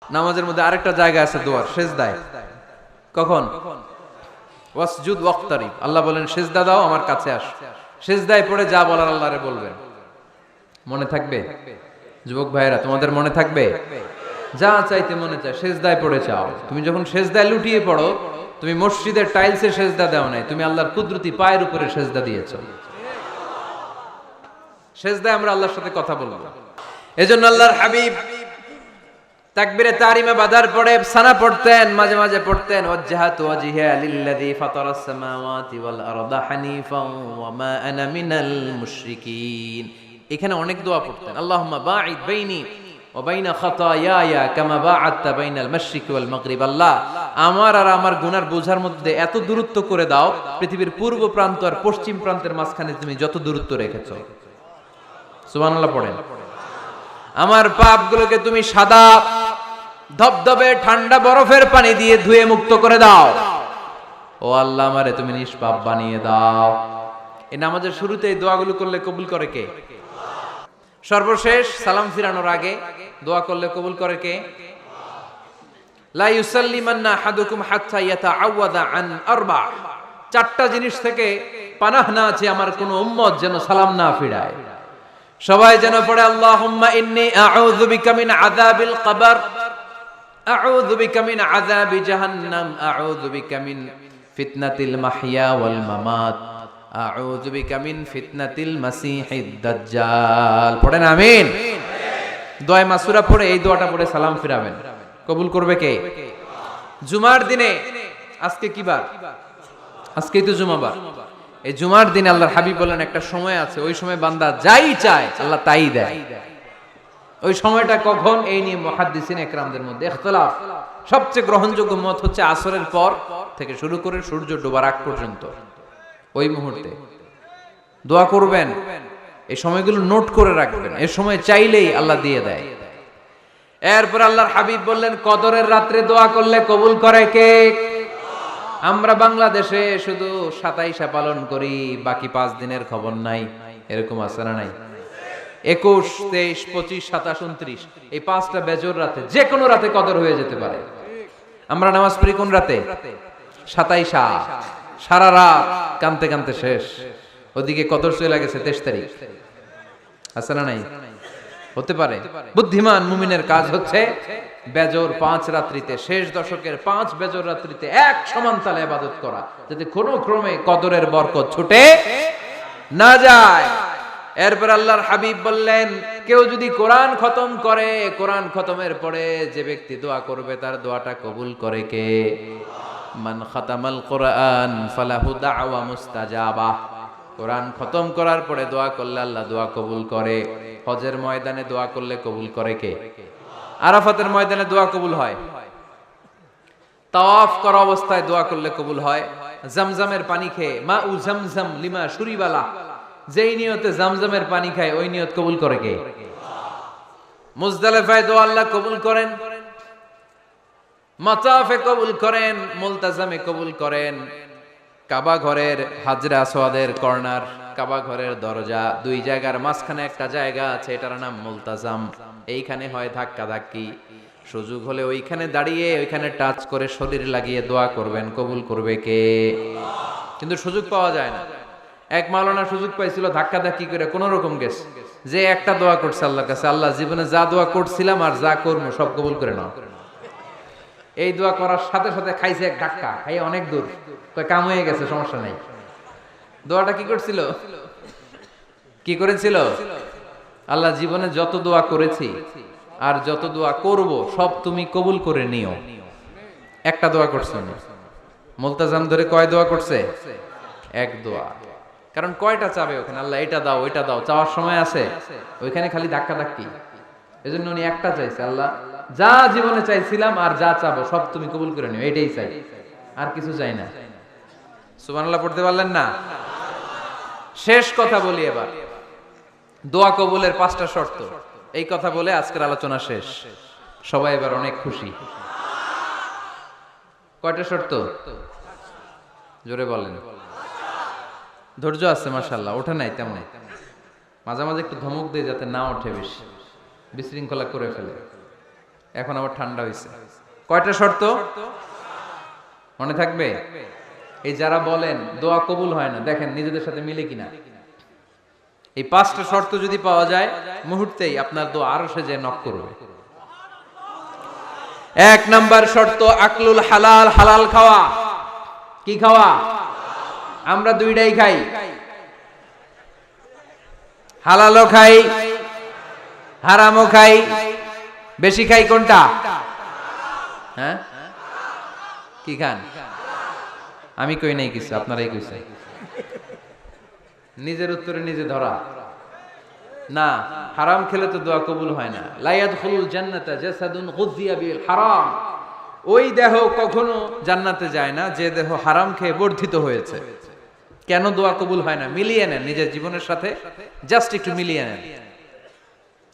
নামাজের মধ্যে আরেকটা জায়গা আছে দোয়ার, সেজদায়। কখন? ওয়াসজুদ ওয়াক্তারিব, আল্লাহ বলেন সেজদা দাও, আমার কাছে আস। সেজদায় পড়ে যা বলার আল্লাহরে বলবেন। মনে থাকবে যুবক ভাইয়েরা? তোমাদের মনে থাকবে? যা চাইতে মনে চায় সেজদায় পড়ে চাও। তুমি যখন সেজদায় লুটিয়ে পড়ো, তুমি মসজিদের টাইলসে সেজদা দাও নাই, তুমি আল্লাহর কুদরতি পায়ের উপরে সেজদা দিয়েছো। সেজদায় আমরা আল্লাহর সাথে কথা বলবো। এজন্য আল্লাহর হাবিব তাকবীরে তাহরিমা বাঁধার পরে সানা পড়তেন, মাঝে মাঝে পড়তেন ওয়াজহাতু ওয়াজহিয়া লিল্লাযী ফাতারাস সামাওয়াতি ওয়াল আরদা হানিফান ওয়া মা আনা মিনাল মুশরিকিন। এখানে অনেক দোয়া পড়তেন। আল্লাহুম্মা বাঈদ বাইনি ওয়া বাইনা খাতায়ায়া কামা বাআদতা বাইনাল মাশরিকি ওয়াল মাগরিব। আল্লাহ, আমার আর আমার গুনার বোঝার মধ্যে এত দূরত্ব করে দাও, পৃথিবীর পূর্ব প্রান্ত আর পশ্চিম প্রান্তের মাঝখানে তুমি যত দূরত্ব রেখেছো। সুবহানাল্লাহ পড়েন। আমার পাপগুলোকে তুমি সাদা ধবধবে ঠান্ডা বরফের পানি দিয়ে ধুয়ে মুক্ত করে দাও। ও আল্লাহ, আমারে তুমি নিষ্পাপ বানিয়ে দাও। এই নামাজের শুরুতে এই দোয়াগুলো করলে কবুল করে কে? সর্বশেষ সালাম ফিরানোর আগে দোয়া করলে কবুল করে কে? লা ইউসাল্লিমান্না আহাদুকুম হাত্তা ইয়াতাআওয়াযা আন আরবা। চারটা জিনিস থেকে পানাহ না আছে আমার কোন উম্মত যেন সালাম না ফিরায়। সবাই যেন পড়ে আল্লাহুম্মা ইন্নী আউযু বিকা মিন আযাবিল কবর, আউযু বিকা মিন আযাবি জাহান্নাম, আউযু বিকা মিন ফিতনাতিল মাহইয়া ওয়াল মামাত, আউযু বিকা মিন ফিতনাতিল মাসিহিদ দাজ্জাল। পড়েন আমিন। দোয়া মাসুরা পড়ে এই দোয়াটা পড়ে সালাম ফিরাবেন। কবুল করবে কে? জুমার দিনে, আজকে কি বার? আজকেই তো জুমাবার। এই জুমার দিনে আল্লাহর হাবিব বলেন একটা সময় আছে, ওই সময় বান্দা যাই চায় আল্লাহ তাই দেয়। ওই সময়টা কখন? এই নিয়ে মুহাদ্দিসিন ইকরামদের মধ্যে ইখতিলাফ। সবচেয়ে গ্রহণযোগ্য মত হচ্ছে আসরের পর থেকে শুরু করে সূর্য ডোবার আগ পর্যন্ত ওই মুহূর্তে দোয়া করবেন। এই সময়গুলো নোট করে রাখবেন, এই সময় চাইলেই আল্লাহ দিয়ে দেয়। এরপর আল্লাহর হাবিব বললেন কদরের রাত্রে দোয়া করলে কবুল করে কে? আমরা বাংলাদেশে শুধু 27 পালন করি, বাকি 5 দিনের খবর নাই। এরকম আছে না নাই? 21, 23, 25, 27, 29 এই 5টা বেজর রাতে, যে কোনো রাতে কদর হয়ে যেতে পারে। আমরা নামাজ পড়ি কোন রাতে? 27। সারা রাত কানতে কানতে শেষ, ওদিকে কদর চলে গেছে 23 তারিখ। আছে না নাই? হতে পারে। বুদ্ধিমান মুমিনের কাজ হচ্ছে বেজর 5 রাত্রিতে, শেষ দশকের 5 বেজর রাত্রিতে এক সমান তালে ইবাদত করা, যাতে কোনো ক্রমে কদরের বরকত ছুটে না যায়। এরপর আল্লাহর হাবিব বললেন কেউ যদি কোরআন খতম করে, কোরআন খতমের পরে যে ব্যক্তি দোয়া করবে তার দোয়াটা কবুল করে কে? মান খাতামাল কোরআন ফালাহু দাওয়া মুস্তাজাবা। কোরআন খতম করার পরে দোয়া করলে আল্লাহ দোয়া কবুল করে। হজের ময়দানে দোয়া করলে কবুল করে কে? আরাফাতের ময়দানে দোয়া কবুল হয়। তাওয়াফ করা অবস্থায় দোয়া করলে কবুল হয়। জামজামের পানি খেয়ে মা উ জামজাম লিমা শুরিবালা, যেই নিয়তে জামজামের পানি খায় ওই নিয়ত কবুল করে কে? মুজদালিফায় দোয়া আল্লাহ কবুল করেন, মাতাফে কবুল করেন, মুলতাজামে কবুল করেন। কাবা ঘরের হাজরে আসওয়াদের কর্নার, কাবা ঘরের দরজা, দুই জায়গার মাঝখানে একটা জায়গা আছে, এটার নাম মুলতাজাম। এইখানে হয় ধাক্কা ধাক্কি। সুযোগ হলে ওইখানে দাঁড়িয়ে ওইখানে টাচ করে শরীর লাগিয়ে দোয়া করবেন, কবুল করবে কে? কিন্তু সুযোগ পাওয়া যায় না। এক মাওলানা সুযোগ পাইছিল ধাক্কা ধাক্কি করে কোন রকম গেছে, যে একটা দোয়া করছে আল্লাহর কাছে, আল্লাহ জীবনে যা দোয়া করছিলাম আর যা করবো সব কবুল করে নাও। এই দোয়া করার সাথে সাথে খাইছে এক ধাক্কা, খাইয়ে অনেক দূর, কাম হয়ে গেছে, সমস্যা নাই। দোয়াটা কি করছিল? কি করেছিল? আল্লাহ জীবনে যত দোয়া করেছি আর যত দোয়া করব সব তুমি কবুল করে নিও। একটা দোয়া করছে না। মুলতাজাম ধরে কয় দোয়া করছে? এক দোয়া। কারণ কয়টা চাবে ওখানে? আল্লাহ এটা দাও ওইটা দাও, চাওয়ার সময় আছে? ওইখানে খালি ধাক্কা ধাক্কি। এজন্য উনি একটা চাইছে, আল্লাহ যা জীবনে চাইছিলাম আর যা চাবো সব তুমি কবুল করে নিও, এটাই চাই, আর কিছু চাই না। সুবহানাল্লাহ পড়তে পারলেন না? শেষ কথা বলি এবার, দোয়া কবুলের 5টা শর্ত। এই কথা বলে আজকের আলোচনা শেষ। সবাই এবার অনেক খুশি। কয়টা শর্ত? জোরে বলেন। ধৈর্য আছে মাশাআল্লাহ, ওঠে নাই তেমন। মাঝে মাঝে একটু ধমক দেয় যাতে না ওঠে, বেশি বিশৃঙ্খলা করে ফেলে। এখন আবার ঠান্ডা হয়েছে। কয়টা শর্ত মনে থাকবে? এই যারা বলেন দোয়া কবুল হয় না, দেখেন নিজেদের সাথে মিলে কিনা। এই 5টা শর্ত যদি পাওয়া যায়, মুহূর্তেই আপনার দোয়া আরশে যে নক করবে। 1 নাম্বার শর্ত আকলুল হালাল, হালাল খাওয়া। কি খাওয়া? আমরা দুইটাই খাই, হালালও খাই হারামও খাই। বেশি খাই কোনটা? হ্যাঁ, কি খান? আমি কই নাই কিছু, আপনারাই কইছেন। নিজের উত্তরে নিজে ধরা না। হারাম খেলে তো দোয়া কবুল হয় না। লা ইয়াদখুলুল জান্নাতা জাসাদুন গুযিয়া বিল হারাম। ওই দেহ কখনো জান্নাতে যায় না যে দেহ হারাম খেয়ে বর্ধিত হয়েছে। কেন দোয়া কবুল হয় না? মিলিয়ে নেন নিজের জীবনের সাথে, জাস্ট একটু মিলিয়ে নেন,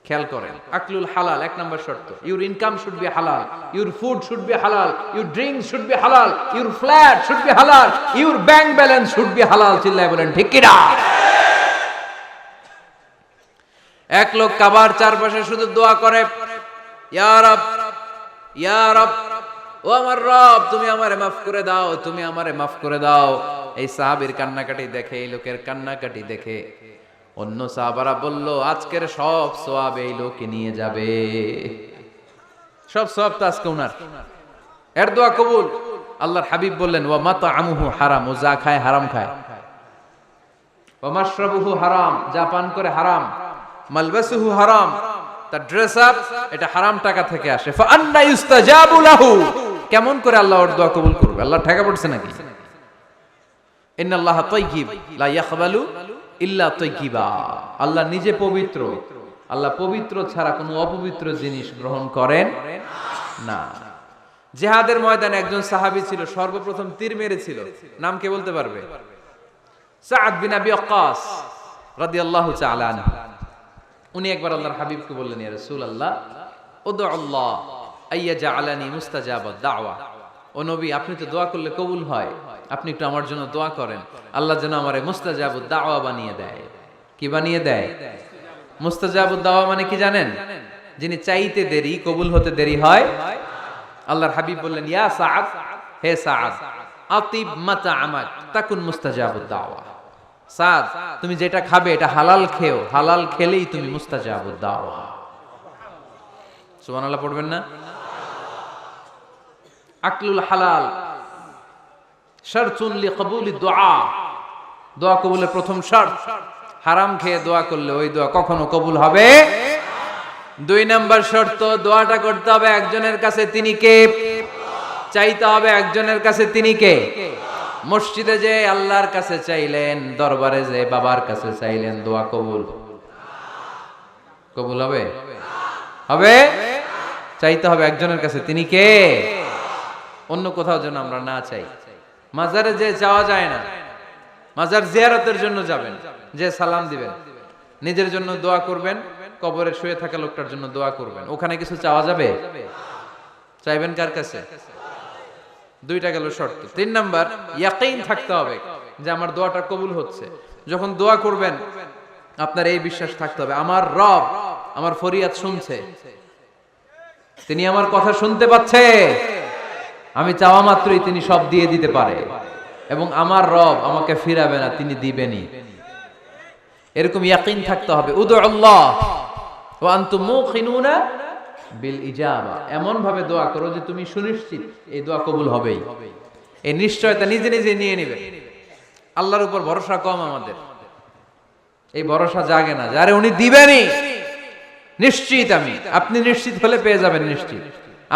খেয়াল করেন। আকলুল হালাল 1 নাম্বার শর্ত। ইউর ইনকাম শুড বি হালাল, ইউর ফুড শুড বি হালাল, ইউর ড্রিঙ্ক শুড বি হালাল, ইউর ফ্ল্যাট শুড বি হালাল, your bank balance should be হালাল। চিল্লায় বলেন ঠিক কি না? এক লোক কাবার চারপাশে শুধু দোয়া করে, ইয়া রব, ইয়া রব, ও আমার রব, তুমি আমারে মাফ করে দাও, তুমি আমারে মাফ করে দাও। এই সাহাবীর কান্নাকাটি দেখে, এই লোকের কান্নাকাটি দেখে অন্য সাহাবারা বলল, আজকের সব সওয়াব এই লোকে নিয়ে যাবে। সব সওয়াব তো আজকে উনার। এর দোয়া কবুল। আল্লাহর হাবিব বললেন, ওয়া মাতআমুহু হারাম, ও যা খায় হারাম খায়। ওয়া মাশরাবুহু হারাম, যা পান করে হারাম। মালবাসুহু হারাম, তার ড্রেস আপ এটা হারাম টাকা থেকে আসে। ফা আন্না ইউস্তাজাবু লাহু, কেমন করে আল্লাহ ওর দোয়া কবুল করবে? আল্লাহ ঠেকা পড়ছে নাকি? ইন্নাল্লাহা তাইয়্যিব লা ইয়াকবালু ইল্লা তাইয়্যিবা। আল্লাহ নিজে পবিত্র, আল্লাহ পবিত্র ছাড়া কোনো অপবিত্র জিনিস গ্রহণ করেন না। জিহাদের ময়দানে একজন সাহাবী ছিল, সর্বপ্রথম তীর মেরেছিল। নাম কে বলতে পারবে? সাআদ বিন আবি ওয়াক্কাস রাদিয়াল্লাহু তাআলা আনহু। উনি একবার আল্লাহর হাবিবকে বললেন, ইয়া রাসূলুল্লাহ, উদউ আল্লাহ আইয়াজআলানি মুস্তাজাবাদ দাওয়া। ও নবী, আপনি তো দোয়া করলে কবুল হয়, আপনি একটু আমার জন্য দোয়া করেন, আল্লাহ যেন আমারে মুস্তাজাবুদ দাওয়া বানিয়ে দেয়। কি বানিয়ে দেয়? মুস্তাজাবুদ দাওয়া মানে কি জানেন? যিনি চাইতে দেরি, কবুল হতে দেরি হয়। আল্লাহর হাবিব বললেন, ইয়া সাআদ, হে সাআদ, আতিব মাতআমাক তাকুন মুস্তাজাবুদ দাওয়া। সাদ, তুমি যেটা খাবে এটা হালাল খেও, হালাল খেলেই তুমি মুস্তাজাবুদ দাওয়া। সুবহানাল্লাহ পড়বেন না? আকলুল হালাল শারতুন লিকবুলিদ দুআ, দোয়া কবুলের প্রথম শর্ত। হারাম খেয়ে দোয়া করলে ওই দোয়া কখনো কবুল হবে। 2 নাম্বার শর্ত, দোয়াটা করতে হবে একজনের কাছে, তিনি কে? চাইতে হবে একজনের কাছে, তিনি কে? মসজিদে যে আল্লাহর কাছে চাইলেন, দরবারে যে বাবার কাছে চাইলেন, দোয়া কবুল কবুল হবে? হবে? চাইতে হবে একজনের কাছে, তিনি কে? অন্য কোথাও যেন আমরা না চাই। মাজারে যে যাওয়া যায় না, মাজার জিয়ারতের জন্য যাবেন, যে সালাম দিবেন, নিজের জন্য দোয়া করবেন, কবরে শুয়ে থাকা লোকটার জন্য দোয়া করবেন। ওখানে কিছু চাওয়া যাবে? চাইবেন কার কাছে? 2টা গেল শর্ত। 3 নাম্বার, ইয়াকিন থাকতে হবে যে আমার দোয়াটা কবুল হচ্ছে। যখন দোয়া করবেন আপনার এই বিশ্বাস থাকতে হবে, আমার রব আমার ফরিয়াদ শুনছে, তিনি আমার কথা শুনতে পাচ্ছে, আমি চাওয়া মাত্রই তিনি সব দিয়ে দিতে পারে, এবং আমার রব আমাকে ফিরাবে না, তিনি দিবেনই। এরকম ইয়াকিন থাকতে হবে। উদু আল্লাহ ওয়া আনতুম মুকিনুনা বিল ইজাবা, এমন ভাবে দোয়া করো যে তুমি সুনিশ্চিত এই দোয়া কবুল হবেই। এই নিশ্চয়তা নিজে নিজে নিয়ে নেবে। আল্লাহর উপর ভরসা কম আমাদের, এই ভরসা জাগে না যারে উনি দিবেনই, নিশ্চিত আমি। আপনি নিশ্চিত হলে পেয়ে যাবেন নিশ্চিত।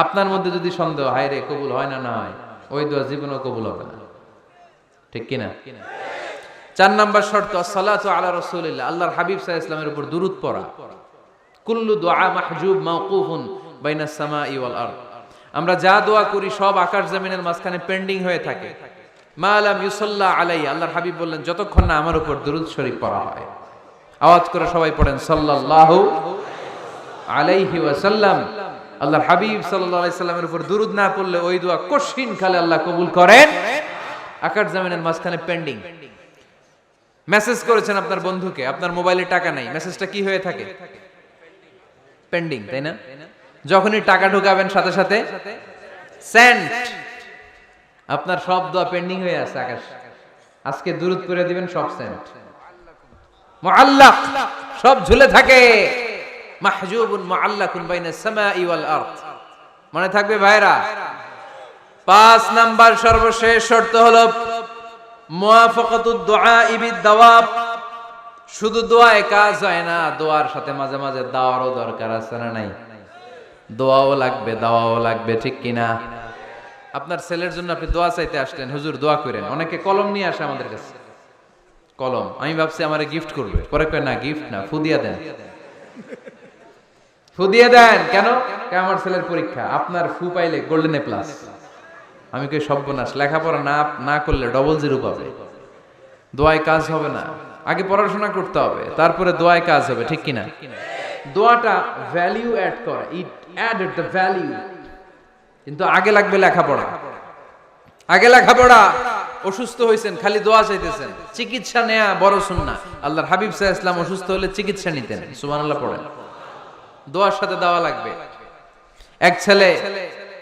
আপনার মধ্যে যদি সন্দেহ, হায় রে কবুল হয় না, না হয়, ওই দোয়া জীবনেও কবুল হবে না। ঠিক কিনা? 4 নাম্বার শর্ত, আসসালাতু আলা রাসূলিল্লাহ, আল্লাহর হাবিব সাল্লাল্লাহু আলাইহি ওয়াসাল্লামের উপর দুরূদ পড়া। কুল্লু দুআ মাহজুব মাওকুফুন বাইনাস সামাই ওয়াল আরদ, আমরা যা দোয়া করি সব আকাশ জমিনের মাঝখানে পেন্ডিং হয়ে থাকে। মা লাম ইউসাল্লা আলাইহি, আল্লাহর হাবিব বললেন যতক্ষণ না আমার উপর দুরূদ শরীফ পড়া হয়। আওয়াজ করে সবাই পড়েন সাল্লাল্লাহু আলাইহি ওয়াসাল্লাম। আল্লাহর হাবিব সাল্লাল্লাহু আলাইহি সাল্লামের উপর দুরূদ না পড়লে ওই দোয়া কঠিন কালে আল্লাহ কবুল করেন। আকাশ জমিনের মাঝখানে পেন্ডিং। মেসেজ করেছেন আপনার বন্ধুকে, আপনার মোবাইলে টাকা নাই, মেসেজটা কি হয়ে থাকে? পেন্ডিং, তাই না? যখনই টাকা ঢুকাবেন সাথে সাথে সেন্ট, আপনার সব দোয়া পেন্ডিং হয়ে আছে আকাশ। আজকে দুরূদ করে দিবেন, সব সেন্ট মুআল্লাক, সব ঝুলে থাকে। মাহজুবুন মুআল্লাকুন বাইনাস সামাই ওয়াল আরদ। মনে থাকবে ভাইরা। 5 নাম্বার সর্বশেষ শর্ত হলো মুওয়াফাকাতুদ দুআই বিদ-দাওয়াব। শুধু দোয়ায় কাজ হয় না, দোয়ার সাথে মাঝে মাঝে দাওয়ারও দরকার আছে না নাই? দোয়াও লাগবে, দাওয়াও লাগবে, ঠিক কিনা? আপনার ছেলের জন্য আপনি দোয়া চাইতে আসলেন, হুজুর দোয়া করেন। অনেকে কলম নিয়ে আসে আমাদের কাছে, কলম। আমি ভাবছি আমারে গিফট করবে, পরে কয় না, গিফট না, ফু দিয়া দেন। ফু দিয়ে দেন কেন? আমার ছেলের পরীক্ষা, আপনার ফু পাইলে গোল্ডেন এ প্লাস। আমি কই সর্বনাশ, লেখাপড়া না করলে ডবল জিরো পাবে, দোয়ায় কাজ হবে না। আগে পড়াশোনা করতে হবে, তারপরে দোয়ায় কাজ হবে, ঠিক কিনা? দোয়াটা ভ্যালু অ্যাড করে, ইট অ্যাডেড দ্য ভ্যালু। কিন্তু আগে লাগবে লেখাপড়া, আগে লেখাপড়া। অসুস্থ হয়েছেন, খালি দোয়া চাইতেছেন। চিকিৎসা নেয়া বড় সুন্নাহ। আল্লাহর হাবিব সাল্লাল্লাহু আলাইহি ওয়াসাল্লাম অসুস্থ হলে চিকিৎসা নিতেন। সুবহানাল্লাহ পড়েন। দোয়ার সাথে দাওয়া লাগবে। এক ছেলে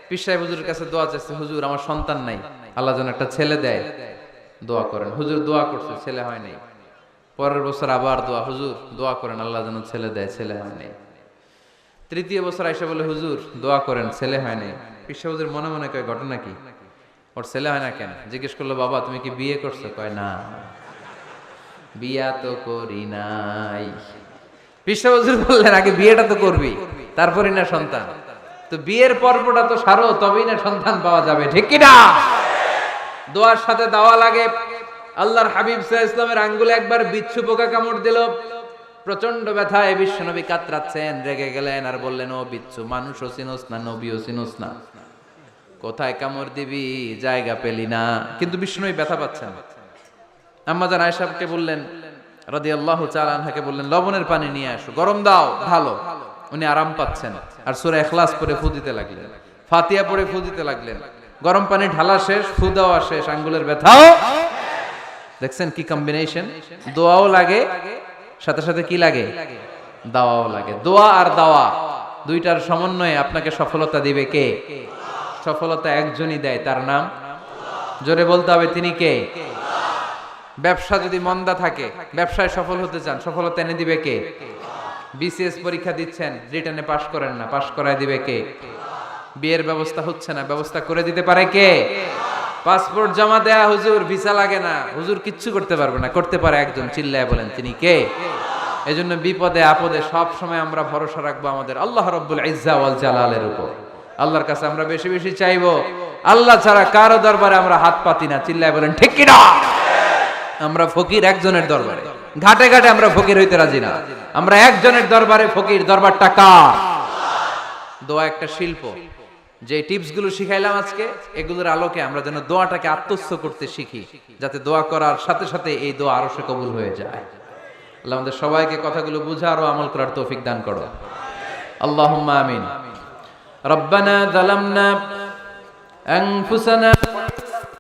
পীর সাহেব হুজুরের কাছে দোয়া চাইছে, হুজুর আমার সন্তান নাই, আল্লাহ যেন একটা ছেলে দেয়, দোয়া করেন। হুজুর দোয়া করছে, ছেলে হয় নাই। পরের বছর আবার দোয়া, হুজুর দোয়া করেন আল্লাহ যেন ছেলে দেয়, ছেলে হয় নাই। তৃতীয় বছর আইসা বলে, হুজুর দোয়া করেন, ছেলে হয় নাই। পীর সাহেব হুজুর মনে মনে কয়, ঘটনা কি? ওর ছেলে হয় না কেন? জিজ্ঞেস করলো, বাবা তুমি কি বিয়ে করছো? কয় না, বিয়া তো করি নাই। পীর সাহেব হুজুর বললেন, আগে বিয়েটা তো করবি, তারপরই না সন্তান। তো বিয়ের পর্বটা তো সারো, তবেই না সন্তান পাওয়া যাবে, ঠিক কিনা? দোয়ার সাথে দাওয়া লাগে। আল্লাহর হাবিব সাল্লাল্লাহু আলাইহি ওয়াসাল্লামের আঙ্গুলে একবার বিচ্ছু পোকা কামড় দিল। প্রচন্ড ব্যথায় বিশ্বনবী কাতরাচ্ছেন, রেগে গেলেন আর বললেন, ও বিচ্ছু, মানুষও চিনোস না, নবীও চিনোস না, কোথায় কামড় দিবি, জায়গা পেলি না। কিন্তু বিশ্বনবী ব্যথা পাচ্ছেন। আম্মা জান আয়েশাকে বললেন রাদিয়াল্লাহু তাআলা আনহাকে বললেন, লবণের পানি নিয়ে আসো, গরম দাও, ঢালো। উনি আরাম পাচ্ছেন। আর সূরা ইখলাস পড়ে ফু দিতে লাগলেন, ফাতিহা পড়ে ফু দিতে লাগলেন। গরম পানি ঢালা শেষ, ফু দেওয়া শেষ, আঙ্গুলের ব্যথাও। দেখছেন কি কম্বিনেশন? দোয়াও লাগে, সাথে সাথে কি লাগে? দাওয়াও লাগে। দোয়া আর দাওয়া দুইটার সমন্বয়ে আপনাকে সফলতা দিবে কে? সফলতা একজনই দেয়, তার নাম, জোরে বলতে হবে, তিনি কে? ব্যবসা যদি মন্দা থাকে, ব্যবসায় সফল হতে চান, সফলতা এনে দিবে কে? বিসিএস পরীক্ষা দিচ্ছেন, রিটেনে পাশ করেন না, পাশ করায় দিবে কে? বিয়ের ব্যবস্থা হচ্ছে না, ব্যবস্থা করে দিতে পারে কে? পাসপোর্ট জমা দেয়া, হুজুর ভিসা লাগে না, হুজুর কিচ্ছু করতে পারবে না, করতে পারে একজন, চিল্লায় বলেন তিনি কে? এজন্য বিপদে আপদে সব সময় আমরা ভরসা রাখবো আমাদের আল্লাহ রাব্বুল ইজ্জা ওয়াল জালালের উপর। আল্লাহর কাছে আমরা বেশি বেশি চাইবো। আল্লাহ ছাড়া কারো দরবারে আমরা হাত পাতি না, চিল্লায় বলেন ঠিক কিনা? আমরা ফকির একজনের দরবারে, ঘাটে ঘাটে আমরা ফকির হইতে রাজি না, আমরা একজনের দরবারে ফকির। দরবারটা কার? দোয়া একটা শিল্প। যে টিপস গুলো শিখাইলাম আজকে, এগুলোর আলোকে আমরা যেন দোয়াটাকে আত্মস্থ করতে শিখি, যাতে দোয়া করার সাথে সাথে এই দোয়া আরো সে কবুল হয়ে যায়। আল্লাহ আমাদের সবাইকে কথাগুলো বুঝার ও আমল করার তৌফিক দান করো। আল্লাহুম্মা আমিন। রব্বানা যালামনা আনফুসানা